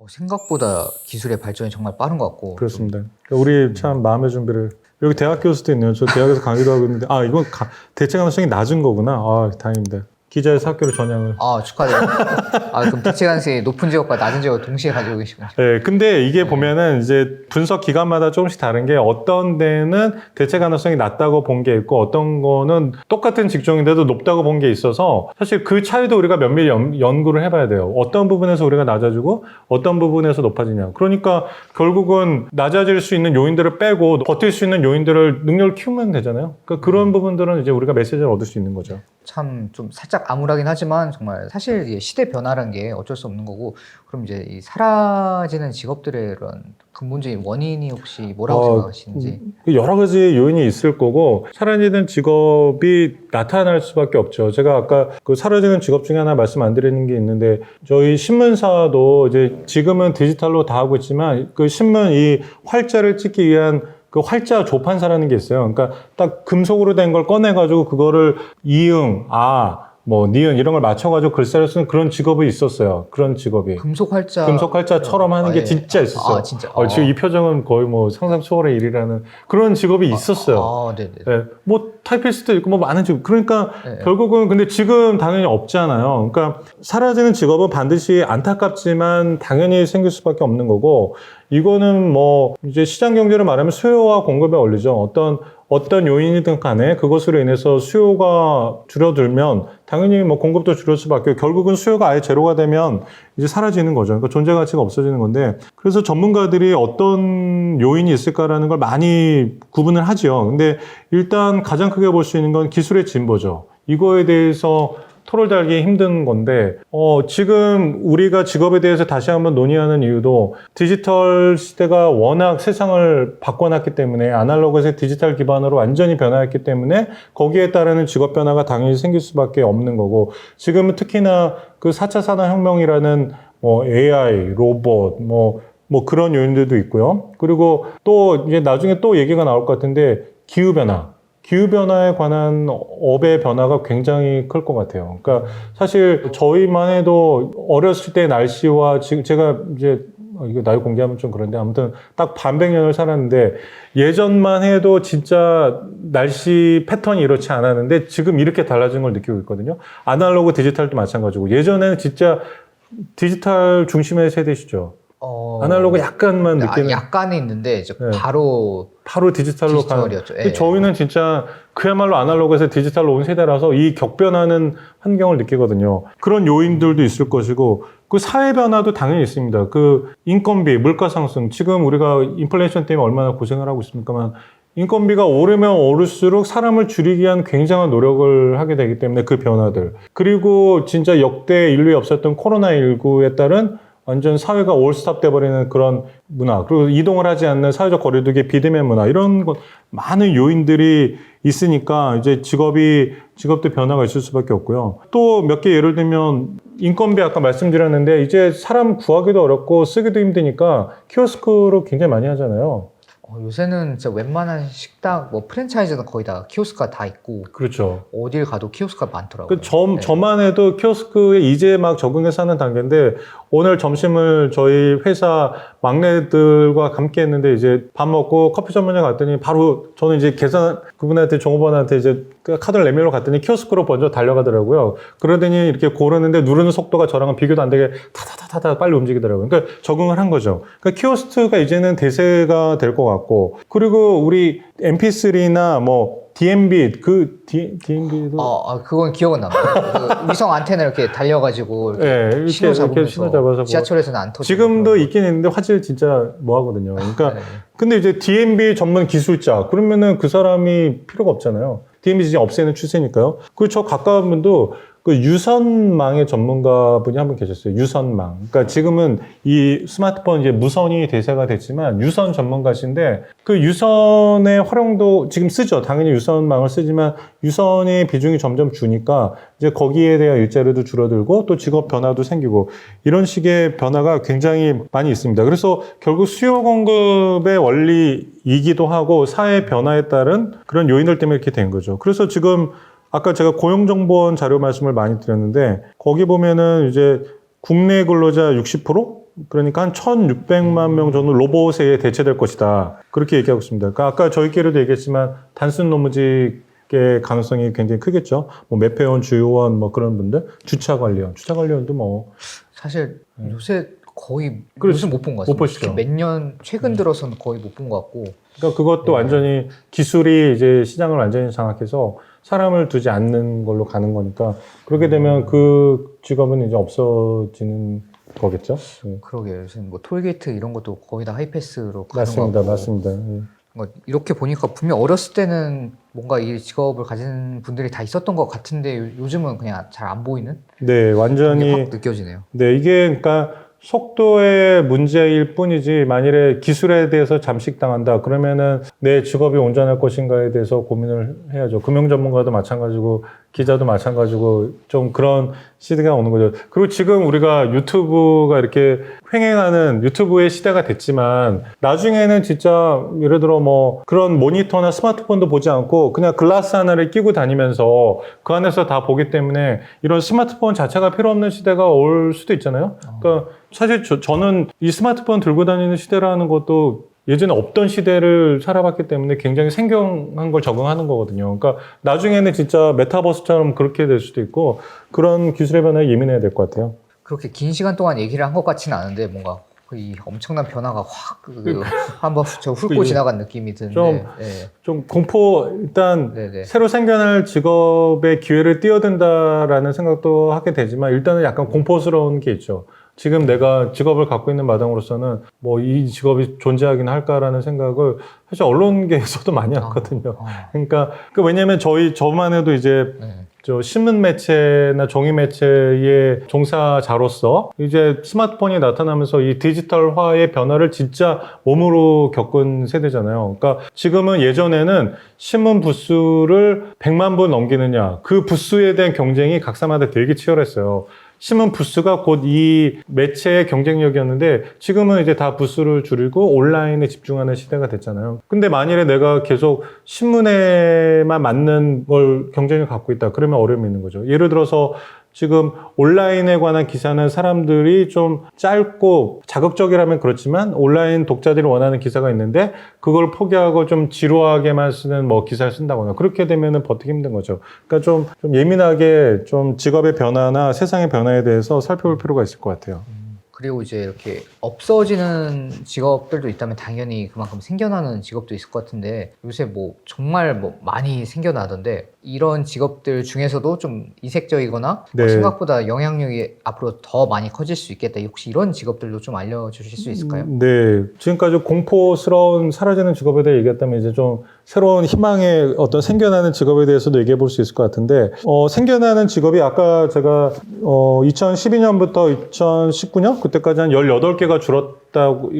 생각보다 기술의 발전이 정말 빠른 것 같고. 그렇습니다. 우리 참 마음의 준비를. 여기 대학 교수도 있네요. 저 대학에서 강의도 하고 있는데, 이건 대체 가능성이 낮은 거구나. 다행입니다. 기자에서 학교로 전향을. 축하드립니다. 그럼 대체 가능성이 높은 직업과 낮은 직업을 동시에 가지고 계시군요. 네, 근데 이게 보면은 이제 분석 기관마다 조금씩 다른 게 어떤 데는 대체 가능성이 낮다고 본 게 있고 어떤 거는 똑같은 직종인데도 높다고 본 게 있어서 사실 그 차이도 우리가 면밀히 연구를 해봐야 돼요. 어떤 부분에서 우리가 낮아지고 어떤 부분에서 높아지냐. 그러니까 결국은 낮아질 수 있는 요인들을 빼고 버틸 수 있는 요인들을 능력을 키우면 되잖아요. 그러니까 그런 부분들은 이제 우리가 메시지를 얻을 수 있는 거죠. 참 좀 살짝 암울하긴 하지만 정말 사실 이게 시대 변화라는 게 어쩔 수 없는 거고, 그럼 이제 이 사라지는 직업들의 이런 근본적인 원인이 혹시 뭐라고 생각하시는지? 여러 가지 요인이 있을 거고 사라지는 직업이 나타날 수밖에 없죠. 제가 아까 그 사라지는 직업 중에 하나 말씀 안 드리는 게 있는데 저희 신문사도 이제 지금은 디지털로 다 하고 있지만 그 신문 이 활자를 찍기 위한 그 활자 조판사라는 게 있어요. 그러니까 딱 금속으로 된 걸 꺼내가지고 그거를 이응, 니은 이런 걸 맞춰가지고 글자를 쓰는 그런 직업이 있었어요. 그런 직업이. 금속 활자처럼 하는 게 진짜 있었어요. 진짜. 지금 이 표정은 거의 상상 초월의 일이라는 그런 직업이 있었어요. 네네. 네, 타이피스트도 있고 많은 직업. 그러니까 네. 결국은 근데 지금 당연히 없잖아요. 그러니까 사라지는 직업은 반드시 안타깝지만 당연히 생길 수밖에 없는 거고 이거는 이제 시장 경제를 말하면 수요와 공급의 원리죠. 어떤 요인이든 간에 그것으로 인해서 수요가 줄어들면 당연히 공급도 줄을 수밖에 결국은 수요가 아예 제로가 되면 이제 사라지는 거죠. 그러니까 존재 가치가 없어지는 건데 그래서 전문가들이 어떤 요인이 있을까라는 걸 많이 구분을 하죠. 근데 일단 가장 크게 볼 수 있는 건 기술의 진보죠. 이거에 대해서 토를 달기 힘든 건데 지금 우리가 직업에 대해서 다시 한번 논의하는 이유도 디지털 시대가 워낙 세상을 바꿔놨기 때문에 아날로그에서 디지털 기반으로 완전히 변화했기 때문에 거기에 따르는 직업 변화가 당연히 생길 수밖에 없는 거고 지금은 특히나 그 4차 산업혁명이라는 AI, 로봇, 그런 요인들도 있고요. 그리고 또 이제 나중에 또 얘기가 나올 것 같은데 기후변화에 관한 업의 변화가 굉장히 클 것 같아요. 그러니까 사실 저희만 해도 어렸을 때 날씨와 지금 제가 이제 이거 나이 공개하면 좀 그런데 아무튼 딱 반백년을 살았는데 예전만 해도 진짜 날씨 패턴이 이렇지 않았는데 지금 이렇게 달라진 걸 느끼고 있거든요. 아날로그 디지털도 마찬가지고 예전에는 진짜 디지털 중심의 세대시죠. 아날로그 약간만 느끼는. 약간은 있는데 이제 네. 바로 디지털로 디지털이었죠. 가는. 저희는 진짜 그야말로 아날로그에서 디지털로 온 세대라서 이 격변하는 환경을 느끼거든요. 그런 요인들도 있을 것이고 그 사회 변화도 당연히 있습니다. 그 인건비, 물가 상승. 지금 우리가 인플레이션 때문에 얼마나 고생을 하고 있습니까만 인건비가 오르면 오를수록 사람을 줄이기 위한 굉장한 노력을 하게 되기 때문에 그 변화들. 그리고 진짜 역대 인류에 없었던 코로나19에 따른 완전 사회가 올스톱 돼버리는 그런 문화, 그리고 이동을 하지 않는 사회적 거리두기 비대면 문화, 이런 것, 많은 요인들이 있으니까 이제 직업도 변화가 있을 수밖에 없고요. 또 몇 개 예를 들면 인건비 아까 말씀드렸는데 이제 사람 구하기도 어렵고 쓰기도 힘드니까 키오스크로 굉장히 많이 하잖아요. 요새는 진짜 웬만한 식당, 프랜차이즈는 거의 다 키오스크가 다 있고. 그렇죠. 어딜 가도 키오스크가 많더라고요. 저만 해도 키오스크에 이제 막 적응해서 하는 단계인데, 오늘 점심을 저희 회사 막내들과 함께 했는데, 이제 밥 먹고 커피 전문점 갔더니, 바로 저는 이제 그분한테, 종업원한테 이제 카드를 내밀러 갔더니 키오스크로 먼저 달려가더라고요. 그러더니 이렇게 고르는데 누르는 속도가 저랑은 비교도 안 되게 타타타타 빨리 움직이더라고요. 그러니까 적응을 한 거죠. 그러니까 키오스크가 이제는 대세가 될 것 같고, 그리고 우리 MP3나 DMB, DMB도. 그건 기억은 납니다. 그 위성 안테나 이렇게 달려가지고, 이렇게 신호 잡아서. 지하철에서는 안 터지고. 지금도 있긴 있는데 화질 진짜 하거든요. 그러니까, 네. 근데 이제 DMB 전문 기술자, 그러면은 그 사람이 필요가 없잖아요. DMB 이제 없애는 추세니까요. 그리고 저 가까운 분도 그 유선망의 전문가 분이 한 분 계셨어요. 유선망. 그러니까 지금은 이 스마트폰 이제 무선이 대세가 됐지만 유선 전문가신데 그 유선의 활용도 지금 쓰죠. 당연히 유선망을 쓰지만 유선의 비중이 점점 주니까 이제 거기에 대한 일자리도 줄어들고 또 직업 변화도 생기고 이런 식의 변화가 굉장히 많이 있습니다. 그래서 결국 수요 공급의 원리이기도 하고 사회 변화에 따른 그런 요인들 때문에 이렇게 된 거죠. 그래서 지금 아까 제가 고용정보원 자료 말씀을 많이 드렸는데 거기 보면은 이제 국내 근로자 60%? 그러니까 한 1,600만 명 정도 로봇에 대체될 것이다. 그렇게 얘기하고 있습니다. 그러니까 아까 저희끼리도 얘기했지만 단순 노무직의 가능성이 굉장히 크겠죠. 뭐 매표원, 주요원 뭐 그런 분들, 주차 관리원도 뭐 사실 요새 거의 그렇지. 요즘 못 본 것 못 같습니다. 보시죠. 특히 몇 년 최근 들어서는 거의 못 본 것 같고. 그러니까 그것도 완전히 기술이 이제 시장을 완전히 장악해서 사람을 두지 않는 걸로 가는 거니까 그렇게 되면 그 직업은 이제 없어지는 거겠죠. 그러게요. 요새 뭐 톨게이트 이런 것도 거의 다 하이패스로 가는 맞습니다, 것 같고. 맞습니다. 예. 이렇게 보니까 분명 어렸을 때는 뭔가 이 직업을 가진 분들이 다 있었던 것 같은데 요즘은 그냥 잘 안 보이는 네, 그게 완전히 확 느껴지네요. 네, 이게 그러니까 속도의 문제일 뿐이지 만일에 기술에 대해서 잠식당한다 그러면은 내 직업이 온전할 것인가에 대해서 고민을 해야죠. 금융 전문가도 마찬가지고 기자도 마찬가지고 좀 그런 시대가 오는 거죠. 그리고 지금 우리가 유튜브가 이렇게 횡행하는 유튜브의 시대가 됐지만 나중에는 진짜 예를 들어 뭐 그런 모니터나 스마트폰도 보지 않고 그냥 글라스 하나를 끼고 다니면서 그 안에서 다 보기 때문에 이런 스마트폰 자체가 필요 없는 시대가 올 수도 있잖아요. 그러니까 사실 저는 이 스마트폰 들고 다니는 시대라는 것도 예전에 없던 시대를 살아봤기 때문에 굉장히 생경한 걸 적응하는 거거든요. 그러니까 나중에는 진짜 메타버스처럼 그렇게 될 수도 있고 그런 기술의 변화에 예민해야 될 것 같아요. 그렇게 긴 시간 동안 얘기를 한 것 같지는 않은데 뭔가 이 엄청난 변화가 확 한번 저 훑고 지나간 느낌이 드는데 좀 공포 일단 네네. 새로 생겨날 직업의 기회를 뛰어든다라는 생각도 하게 되지만 일단은 약간 공포스러운 게 있죠. 지금 내가 직업을 갖고 있는 마당으로서는 뭐 이 직업이 존재하긴 할까라는 생각을 사실 언론계에서도 많이 하거든요. 그러니까 왜냐하면 저만 해도 이제 저 신문 매체나 종이 매체의 종사자로서 이제 스마트폰이 나타나면서 이 디지털화의 변화를 진짜 몸으로 겪은 세대잖아요. 그러니까 지금은 예전에는 신문 부수를 100만 부 넘기느냐 그 부수에 대한 경쟁이 각사마다 되게 치열했어요. 신문 부수가 곧 이 매체의 경쟁력이었는데 지금은 이제 다 부수를 줄이고 온라인에 집중하는 시대가 됐잖아요. 근데 만일에 내가 계속 신문에만 맞는 걸 경쟁을 갖고 있다 그러면 어려움이 있는 거죠. 예를 들어서 지금 온라인에 관한 기사는 사람들이 좀 짧고 자극적이라면 그렇지만 온라인 독자들이 원하는 기사가 있는데 그걸 포기하고 좀 지루하게만 쓰는 뭐 기사를 쓴다거나 그렇게 되면은 버티기 힘든 거죠. 그러니까 좀 예민하게 좀 직업의 변화나 세상의 변화에 대해서 살펴볼 필요가 있을 것 같아요. 그리고 이제 이렇게 없어지는 직업들도 있다면 당연히 그만큼 생겨나는 직업도 있을 것 같은데 요새 뭐 정말 뭐 많이 생겨나던데 이런 직업들 중에서도 좀 이색적이거나 네. 생각보다 영향력이 앞으로 더 많이 커질 수 있겠다. 혹시 이런 직업들도 좀 알려주실 수 있을까요? 네. 지금까지 공포스러운 사라지는 직업에 대해 얘기했다면 이제 좀 새로운 희망의 어떤 생겨나는 직업에 대해서도 얘기해 볼 수 있을 것 같은데, 생겨나는 직업이 아까 제가, 2012년부터 2019년? 그때까지 한 18개가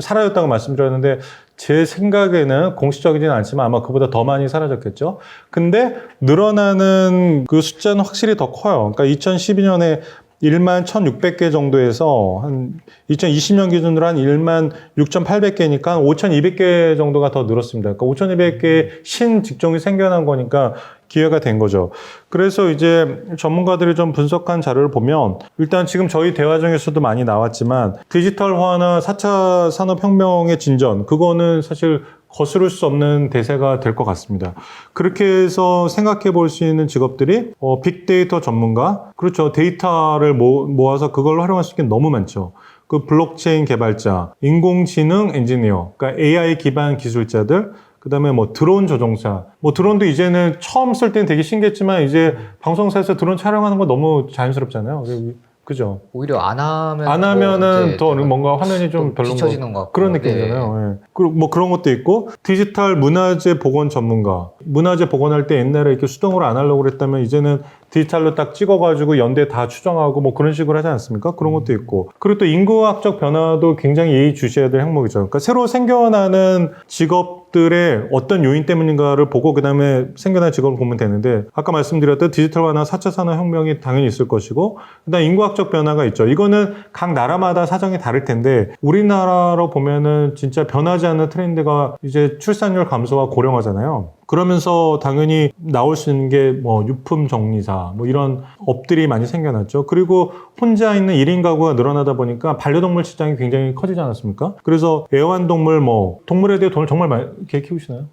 사라졌다고 말씀드렸는데, 제 생각에는 공식적이지는 않지만 아마 그보다 더 많이 사라졌겠죠. 근데 늘어나는 그 숫자는 확실히 더 커요. 그러니까 2012년에 1만 1,600개 정도에서 한 2020년 기준으로 한 1만 6,800개니까 5,200개 정도가 더 늘었습니다. 그러니까 5,200개의 신직종이 생겨난 거니까 기회가 된 거죠. 그래서 이제 전문가들이 좀 분석한 자료를 보면 일단 지금 저희 대화 중에서도 많이 나왔지만 디지털화나 4차 산업혁명의 진전 그거는 사실 거스를 수 없는 대세가 될 것 같습니다. 그렇게 해서 생각해 볼 수 있는 직업들이 빅데이터 전문가, 그렇죠. 데이터를 모아서 그걸 활용할 수 있는 게 너무 많죠. 그 블록체인 개발자, 인공지능 엔지니어, 그러니까 AI 기반 기술자들, 그 다음에 뭐 드론 조종사, 뭐 드론도 이제는 처음 쓸 때는 되게 신기했지만 이제 방송사에서 드론 촬영하는 거 너무 자연스럽잖아요. 그죠? 오히려 안 하면은 더 뭔가 화면이 좀 별로 뒤처지는 것 같고 그런 느낌이잖아요. 예. 그리고 뭐 그런 것도 있고 디지털 문화재 복원 전문가. 문화재 복원할 때 옛날에 이렇게 수동으로 안 하려고 그랬다면 이제는 디지털로 딱 찍어가지고 연대 다 추정하고 뭐 그런 식으로 하지 않습니까? 그런 것도 있고. 그리고 또 인구학적 변화도 굉장히 예의주시해야 될 항목이죠. 그러니까 새로 생겨나는 직업들의 어떤 요인 때문인가를 보고 그 다음에 생겨난 직업을 보면 되는데 아까 말씀드렸던 디지털화나 4차 산업혁명이 당연히 있을 것이고 그다음 인구학적 변화가 있죠. 이거는 각 나라마다 사정이 다를 텐데 우리나라로 보면은 진짜 변하지 않는 트렌드가 이제 출산율 감소와 고령화잖아요. 그러면서 당연히 나올 수 있는 게 뭐 유품 정리사 뭐 이런 업들이 많이 생겨났죠. 그리고 혼자 있는 1인 가구가 늘어나다 보니까 반려동물 시장이 굉장히 커지지 않았습니까? 그래서 애완동물 뭐 동물에 대해 돈을 정말 많이 이렇게 키우시나요?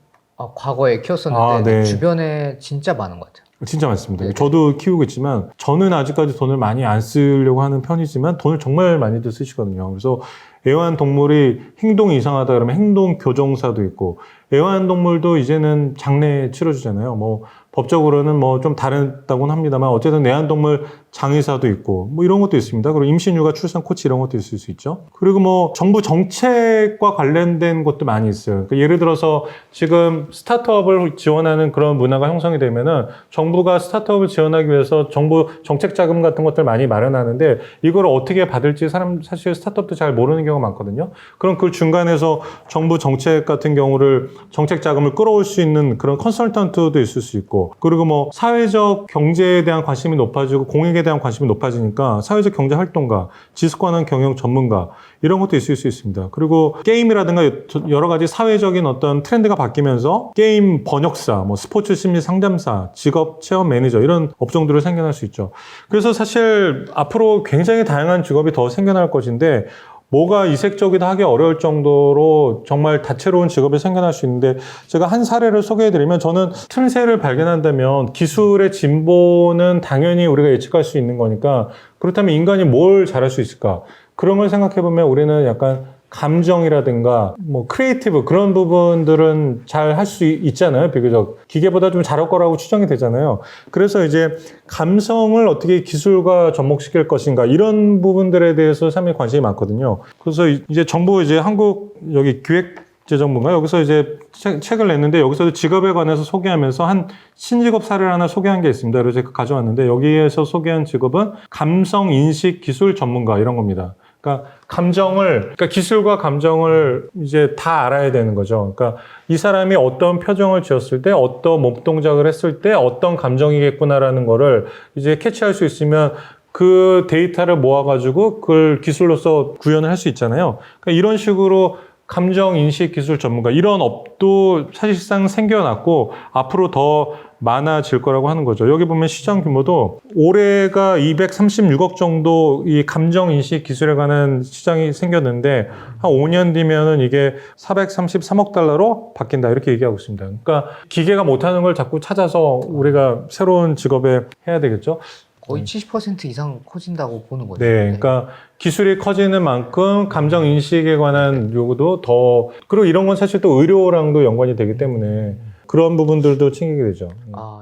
과거에 키웠었는데 아, 네. 주변에 진짜 많은 것 같아요. 진짜 많습니다. 네네. 저도 키우고 있지만 저는 아직까지 돈을 많이 안 쓰려고 하는 편이지만 돈을 정말 많이들 쓰시거든요. 그래서 애완동물이 행동이 이상하다 그러면 행동교정사도 있고 애완동물도 이제는 장례 치러주잖아요. 뭐 법적으로는 뭐 좀 다르다고는 합니다만 어쨌든 애완동물 장의사도 있고 뭐 이런 것도 있습니다. 그리고 임신휴가 출산 코치 이런 것도 있을 수 있죠. 그리고 뭐 정부 정책과 관련된 것도 많이 있어요. 그러니까 예를 들어서 지금 스타트업을 지원하는 그런 문화가 형성이 되면은 정부가 스타트업을 지원하기 위해서 정부 정책 자금 같은 것들 많이 마련하는데 이걸 어떻게 받을지 사실 스타트업도 잘 모르는 경우가 많거든요. 그럼 그 중간에서 정부 정책 같은 경우를 정책 자금을 끌어올 수 있는 그런 컨설턴트도 있을 수 있고 그리고 뭐 사회적 경제에 대한 관심이 높아지고 공익에 대한 관심이 높아지니까 사회적 경제 활동가, 지속가능 경영 전문가 이런 것도 있을 수 있습니다. 그리고 게임이라든가 여러 가지 사회적인 어떤 트렌드가 바뀌면서 게임 번역사, 뭐 스포츠 심리 상담사, 직업 체험 매니저 이런 업종들을 생겨날 수 있죠. 그래서 사실 앞으로 굉장히 다양한 직업이 더 생겨날 것인데 뭐가 이색적이다 하기 어려울 정도로 정말 다채로운 직업이 생겨날 수 있는데 제가 한 사례를 소개해드리면 저는 틈새를 발견한다면 기술의 진보는 당연히 우리가 예측할 수 있는 거니까 그렇다면 인간이 뭘 잘할 수 있을까? 그런 걸 생각해보면 우리는 약간 감정이라든가 뭐 크리에이티브 그런 부분들은 잘 할 수 있잖아요. 비교적 기계보다 좀 잘할 거라고 추정이 되잖아요. 그래서 이제 감성을 어떻게 기술과 접목시킬 것인가 이런 부분들에 대해서 상당히 관심이 많거든요. 그래서 이제 정부 이제 한국 여기 기획재정부인가 여기서 이제 책을 냈는데 여기서도 직업에 관해서 소개하면서 한 신직업 사례를 하나 소개한 게 있습니다. 그래서 제가 가져왔는데 여기에서 소개한 직업은 감성 인식 기술 전문가 이런 겁니다. 그러니까 그러니까 기술과 감정을 이제 다 알아야 되는 거죠. 그러니까 이 사람이 어떤 표정을 지었을 때, 어떤 몸 동작을 했을 때, 어떤 감정이겠구나라는 거를 이제 캐치할 수 있으면 그 데이터를 모아가지고 그걸 기술로서 구현을 할 수 있잖아요. 그러니까 이런 식으로 감정 인식 기술 전문가 이런 업도 사실상 생겨났고 앞으로 더 많아질 거라고 하는 거죠. 여기 보면 시장 규모도 올해가 236억 정도 이 감정 인식 기술에 관한 시장이 생겼는데 한 5년 뒤면은 이게 433억 달러로 바뀐다 이렇게 얘기하고 있습니다. 그러니까 기계가 못하는 걸 자꾸 찾아서 우리가 새로운 직업에 해야 되겠죠. 거의 70% 이상 커진다고 보는 거죠. 네, 그러니까 기술이 커지는 만큼 감정 인식에 관한 요구도 더 그리고 이런 건 사실 또 의료랑도 연관이 되기 때문에 그런 부분들도 챙기게 되죠. 아,